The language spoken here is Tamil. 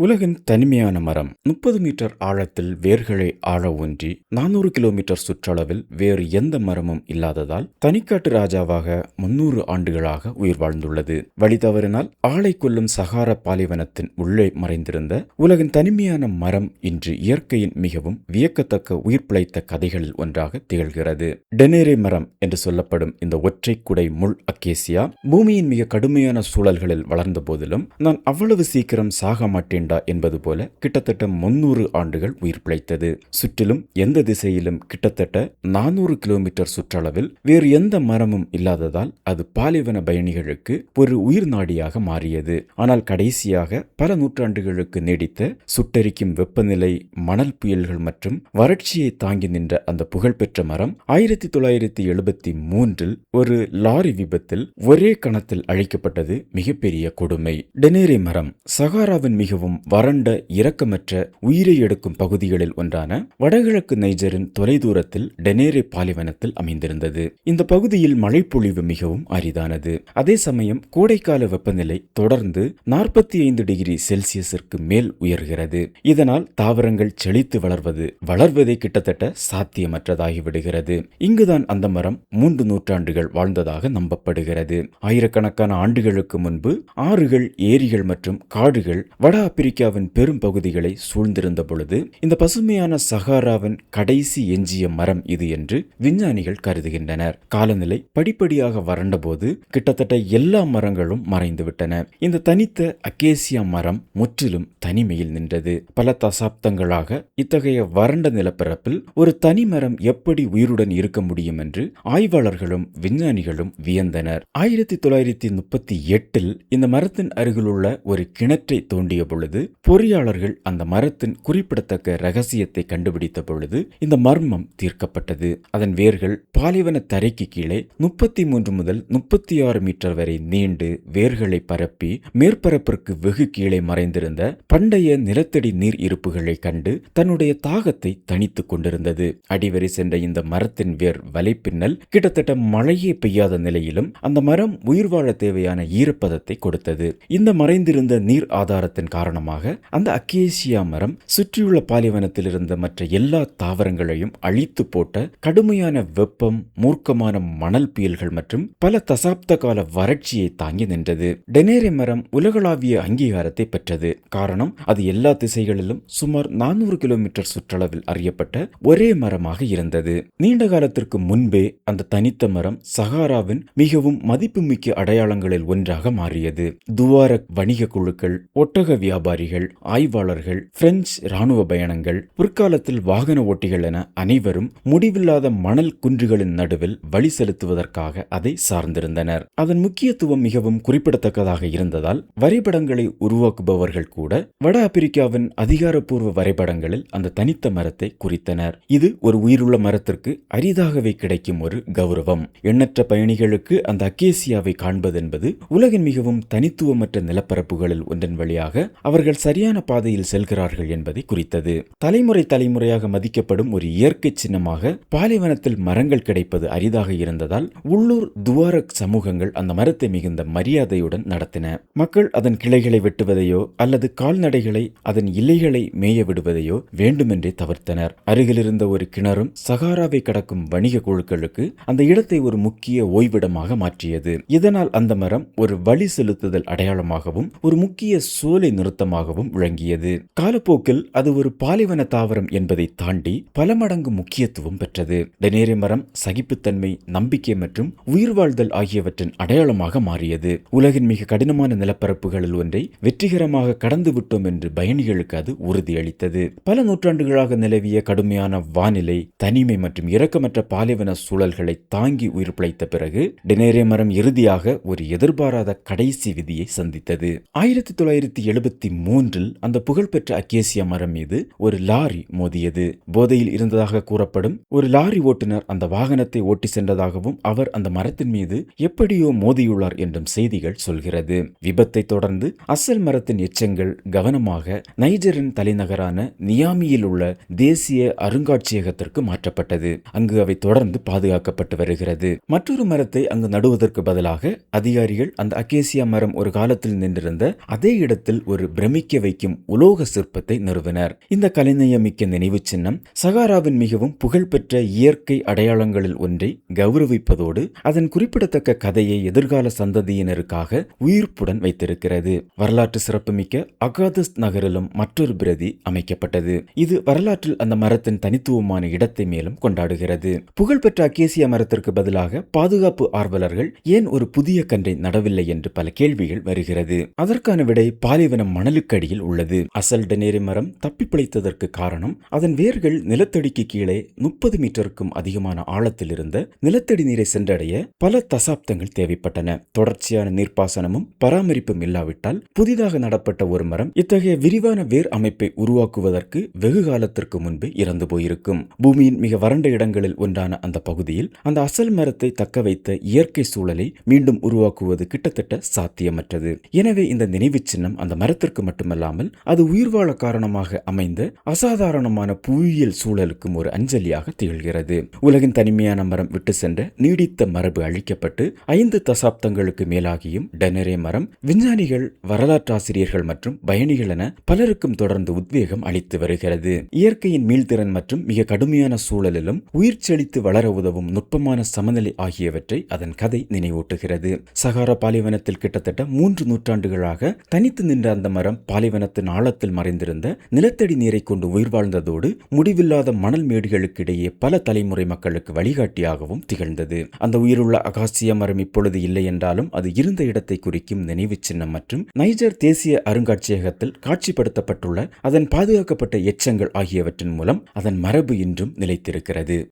உலகின் தனிமையான மரம் 30 மீட்டர் ஆழத்தில் வேர்களை ஆழ ஊன்றி 400 கிலோமீட்டர் சுற்றளவில் வேறு எந்த மரமும் இல்லாததால் தனிக்காட்டு ராஜாவாக 300 ஆண்டுகளாக உயிர் வாழ்ந்துள்ளது. வழி தவறினால் ஆளை கொல்லும் சகாரா பாலைவனத்தின் உள்ளே மறைந்திருந்த உலகின் தனிமையான மரம் இன்று இயற்கையின் மிகவும் வியக்கத்தக்க உயிர் பிழைத்த கதைகளில் ஒன்றாக திகழ்கிறது. டெனேரே மரம் என்று சொல்லப்படும் இந்த ஒற்றை குடை முள் அக்கேசியா பூமியின் மிக கடுமையான சூழல்களில் வளர்ந்த போதிலும் நான் அவ்வளவு சீக்கிரம் சாக மாட்டேன் என்பது போல கிட்டத்தட்ட 300 ஆண்டுகள் உயிர் பிழைத்தது. சுற்றிலும் எந்த திசையிலும் கிட்டத்தட்ட 400 கிலோமீட்டர் சுற்றளவில் வேறு எந்த மரமும் இல்லாததால் அது பாலைவன பயணிகளுக்கு ஒரு உயிர் நாடியாக மாறியது. ஆனால் கடைசியாக பல நூற்றாண்டுகளுக்கு நீடித்த சுட்டெரிக்கும் வெப்பநிலை, மணல் புயல்கள் மற்றும் வறட்சியை தாங்கி நின்ற அந்த புகழ்பெற்ற மரம் 1973 ஒரு லாரி விபத்தில் ஒரே கணத்தில் அழிக்கப்பட்டது மிகப்பெரிய கொடுமை. டெனேரே மரம் சகாராவின் மிகவும் வறண்ட இரக்கமற்ற உயிரை எடுக்கும் பகுதிகளில் ஒன்றான வடகிழக்கு நைஜரின் தொலைதூரத்தில் டெனேரே பாலைவனத்தில் அமைந்திருந்தது. இந்த பகுதியில் மழைப்பொழிவு மிகவும் அரிதானது. அதே சமயம் கோடைக்கால வெப்பநிலை தொடர்ந்து 45 டிகிரி செல்சியஸிற்கு மேல் உயர்கிறது. இதனால் தாவரங்கள் செழித்து வளர்வதே கிட்டத்தட்ட சாத்தியமற்றதாகிவிடுகிறது. இங்குதான் அந்த மரம் 3 நூற்றாண்டுகள் வாழ்ந்ததாக நம்பப்படுகிறது. ஆயிரக்கணக்கான ஆண்டுகளுக்கு முன்பு ஆறுகள், ஏரிகள் மற்றும் காடுகள் வட ஆப்பிரிக்காவின் பெரும் பகுதிகளை சூழ்ந்திருந்த பொழுது இந்த பசுமையான சகாராவின் கடைசி எஞ்சிய மரம் இது என்று விஞ்ஞானிகள் கருதுகின்றனர். காலநிலை படிப்படியாக வறண்டபோது கிட்டத்தட்ட எல்லா மரங்களும் மறைந்துவிட்டன. இந்த தனித்த அக்கேசியா மரம் முற்றிலும் தனிமையில் நின்றது. பல தசாப்தங்களாக இத்தகைய வறண்ட நிலப்பரப்பில் ஒரு தனி மரம் எப்படி உயிருடன் இருக்க முடியும் என்று ஆய்வாளர்களும் விஞ்ஞானிகளும் வியந்தனர். 1938 இந்த மரத்தின் அருகிலுள்ள ஒரு கிணற்றை தோண்டிய பொழுது பொறியாளர்கள் அந்த மரத்தின் குறிப்பிடத்தக்க ரகசியத்தை கண்டுபிடித்த பொழுது இந்த மர்மம் தீர்க்கப்பட்டது. அதன் வேர்கள் பாலைவன தரைக்கு கீழே 33 முதல் 36 மீட்டர் வரை நீண்டு வேர்களை பரப்பி மேற்பரப்பிற்கு வெகு கீழே மறைந்திருந்த பண்டைய நிலத்தடி நீர் இருப்புகளை கண்டு தன்னுடைய தாகத்தை தணித்துக் கொண்டிருந்தது. அடிவரை சென்ற இந்த மரத்தின் வேர் வலைப்பின்னல் கிட்டத்தட்ட மழையே பெய்யாத நிலையிலும் அந்த மரம் உயிர் வாழ தேவையான ஈரப்பதத்தை கொடுத்தது. இந்த மறைந்திருந்த நீர் ஆதாரத்தின் காரணமாக அந்த அக்கேசியா மரம் சுற்றியுள்ள பாலைவனத்தில் இருந்த மற்ற எல்லா தாவரங்களையும் அழித்து போட்ட கடுமையான வெப்பம், மூர்க்கமான மணல் புயல்கள் மற்றும் பல தசாப்த கால வறட்சியை தாங்கி நின்றது. டெனேரே மரம் உலகளாவிய அங்கீகாரத்தை பெற்றது. காரணம், அது எல்லா திசைகளிலும் சுமார் 400 கிலோமீட்டர் சுற்றளவில் அறியப்பட்ட ஒரே மரமாக இருந்தது. நீண்ட காலத்திற்கு முன்பே அந்த தனித்த மரம் சகாராவின் மிகவும் மதிப்புமிக்க அடையாளங்களில் ஒன்றாக மாறியது. துவாரக் வணிக குழுக்கள், ஒட்டக வியாபாரிகள், ஆய்வாளர்கள், பிரெஞ்சு இராணுவ பயணங்கள், பிற்காலத்தில் வாகன ஓட்டிகள் என அனைவரும் முடிவில்லாத மணல் குன்றுகளின் நடுவில் வழி செலுத்துவதற்காக அதை சார்ந்திருந்தனர். அதன் முக்கியத்துவம் மிகவும் குறிப்பிடத்தக்கதாக இருந்ததால் வரைபடங்களை உருவாக்குபவர்கள் கூட வட ஆப்பிரிக்காவின் அதிகாரப்பூர்வ வரைபடங்களில் அந்த தனித்த மரத்தை குறித்தனர். இது ஒரு உயிருள்ள மரத்திற்கு அரிதாகவே கிடைக்கும் ஒரு கௌரவம். எண்ணற்ற பயணிகளுக்கு அந்த அக்கேசியாவை காண்பது என்பது உலகின் மிகவும் தனித்துவமற்ற நிலப்பரப்புகளில் ஒன்றின் வழியாக அவர்கள் சரியான பாதையில் செல்கிறார்கள் என்பதை குறித்தது. தலைமுறையாக மதிக்கப்படும் ஒரு இயற்கை சின்னமாக பாலைவனத்தில் மரங்கள் கிடைப்பது அரிதாக இருந்ததால் உள்ளூர் துவாரக் சமூகங்கள் அந்த மரத்தை மிகுந்த மரியாதையுடன் நடத்தின. மக்கள் அதன் கிளைகளை வெட்டுவதையோ அல்லது கால்நடைகளை அதன் இலைகளை மேய விடுவதையோ வேண்டுமென்றே தவிர்த்தனர். அருகில் இருந்த ஒரு கிணறும் சகாராவை கடக்கும் வணிக குழுக்களுக்கு அந்த இடத்தை ஒரு முக்கிய ஓய்விடமாக மாற்றியது. இதனால் அந்த மரம் ஒரு வழி செலுத்துதல் அடையாளமாகவும் ஒரு முக்கிய சோலை நிறுத்தமாகவும் விளங்கியது. காலப்போக்கில் அது ஒரு பாலைவன தாவரம் என்பதை தாண்டி பல மடங்கு முக்கியத்துவம் பெற்றது. டெனேரே மரம் சகிப்புத்தன்மை, நம்பிக்கை மற்றும் உயிர் வாழ்தல் ஆகியவற்றின் அடையாளமாக மாறியது. உலகின் மிக கடினமான நிலப்பரப்புகளில் ஒன்றை வெற்றிகரமாக கடந்து விட்டோம் என்று பயணிகளுக்கு அது உறுதியளித்தது. பல நூற்றாண்டுகளாக நிலவிய கடுமையான வானிலை, தனிமை மற்றும் இரக்கமற்ற பாலைவன சூழல்களை தாங்கி உயிர் பிழைத்த பிறகு டெனேரே மரம் இறுதியாக ஒரு எதிர்பாராத கடைசி விதியை சந்தித்தது. 1973 அந்த புகழ்பெற்ற அக்கேசியா மரம் மீது ஒரு லாரி மோதியது. போதையில் இருந்ததாக கூறப்படும் ஒரு லாரி ஓட்டுநர் அந்த வாகனத்தை ஓட்டி சென்றதாகவும் அவர் அந்த மரத்தின் மீது எப்படியோ மோதியுள்ளார் என்றும் செய்திகள் சொல்கிறது. விபத்தை தொடர்ந்து அசல் மரத்தின் எச்சங்கள் கவனமாக நைஜரின் தலைநகரான நியாமியில் உள்ள தேசிய அருங்காட்சியகத்திற்கு மாற்றப்பட்டது. அங்கு அவை தொடர்ந்து பாதுகாக்கப்பட்டு வருகிறது. மற்றொரு மரத்தை அங்கு நடுவதற்கு பதிலாக அதிகாரிகள் அந்த அக்கேசியா மரம் ஒரு காலத்தில் நின்றிருந்த அதே இடத்தில் ஒரு பிரமிக்க வைக்கும் உலோக சிற்பத்தை நிறுவினர். இந்த கலைநயமிக்க நினைவு சின்னம் சகாராவின் மிகவும் புகழ்பெற்ற இயற்கை அடையாளங்களில் ஒன்றை கௌரவிப்பதோடு அதன் குறிப்பிடத்தக்க கதையை எதிர்கால சந்ததியினருக்காக உயிர்ப்புடன் வைத்திருக்கிறது. வரலாற்று சிறப்புமிக்க அகாதஸ் நகரிலும் மற்றொரு பிரதி அமைக்கப்பட்டது. இது வரலாற்றில் அந்த மரத்தின் தனித்துவமான இடத்தை மேலும் கொண்டாடுகிறது. புகழ்பெற்ற அக்கேசியா மரத்திற்கு பதிலாக பாதுகாப்பு ஆர்வலர்கள் ஏன் ஒரு புதிய கன்றை நடவில்லை என்று பல கேள்விகள் வருகிறது. அதற்கான விடை பாலைவனம் மணலுக்கடியில் உள்ளது. அசல் டெனேரி மரம் தப்பி பிழைத்ததற்கு காரணம் அதன் வேர்கள் நிலத்தடிக்கு கீழே 30 மீட்டருக்கும் அதிகமான ஆழத்தில் இருந்த நிலத்தடி நீரை சென்றடைய பல தசாப்தங்கள் தேவைப்பட்டன. தொடர்ச்சியான நீர்ப்பாசனமும் பராமரிப்பும் இல்லாவிட்டால் புதிதாக நடப்பட்ட ஒரு மரம் இத்தகைய விரிவான வேர் அமைப்பை உருவாக்குவதற்கு வெகு காலத்திற்கு முன்பே இறந்து போயிருக்கும். பூமியின் மிக வறண்ட இடங்களில் ஒன்றான அந்த பகுதியில் அந்த அசல் மரத்தை தக்க வைத்த இயற்கை சூழலை மீண்டும் உருவாக்குவது கிட்டத்தட்ட சாத்தியமற்றது. எனவே இந்த நினைவு சின்னம் அந்த மரத்திற்கு மட்டுமல்லாமல் அது உயிர்வாழ காரணமாக அமைந்த அசாதாரணமான புவியியல் சூழலுக்கும் ஒரு அஞ்சலியாக திகழ்கிறது. உலகின் தனிமையான மரம் விட்டு சென்ற நீடித்த மரபு அழிக்கப்பட்டு 5 தசாப்தங்களுக்கு மேலாகியும் டெனரே மரம் விஞ்ஞானிகள், வரலாற்றாசிரியர்கள் மற்றும் பயணிகள் என பலருக்கும் தொடர்ந்து உத்வேகம் அளித்து வருகிறது. இயற்கையின் மீள்திறன் மற்றும் மிக கடுமையான சூழலிலும் உயிர் செழித்து வளர உதவும் நுட்பமான சமநிலை ஆகியவற்றை அதன் கதை நினைவூட்டுகிறது. சகாரா பாலைவனத்தில் கிட்டத்தட்ட 3 நூற்றாண்டுகளாக தனித்து நின்ற அந்த மரம் பாலைவனத்தின் ஆழத்தில் மறைந்திருந்த நிலத்தடி நீரை கொண்டு உயிர் வாழ்ந்ததோடு முடிவில்லாத மணல் மேடுகளுக்கு இடையே பல தலைமுறை மக்களுக்கு வழிகாட்டியாகவும் திகழ்ந்தது. அந்த உயிருள்ள அகாசியா மரம் இப்பொழுது இல்லை என்றாலும் அது இருந்த இடத்தை குறிக்கும் நினைவு சின்னம் மற்றும் நைஜர் தேசிய அருங்காட்சியகத்தில் காட்சிப்படுத்தப்பட்டுள்ள அதன் பாதுகாக்கப்பட்ட எச்சங்கள் ஆகியவற்றின் மூலம் அதன் மரபு இன்றும் நிலைத்திருக்கிறது.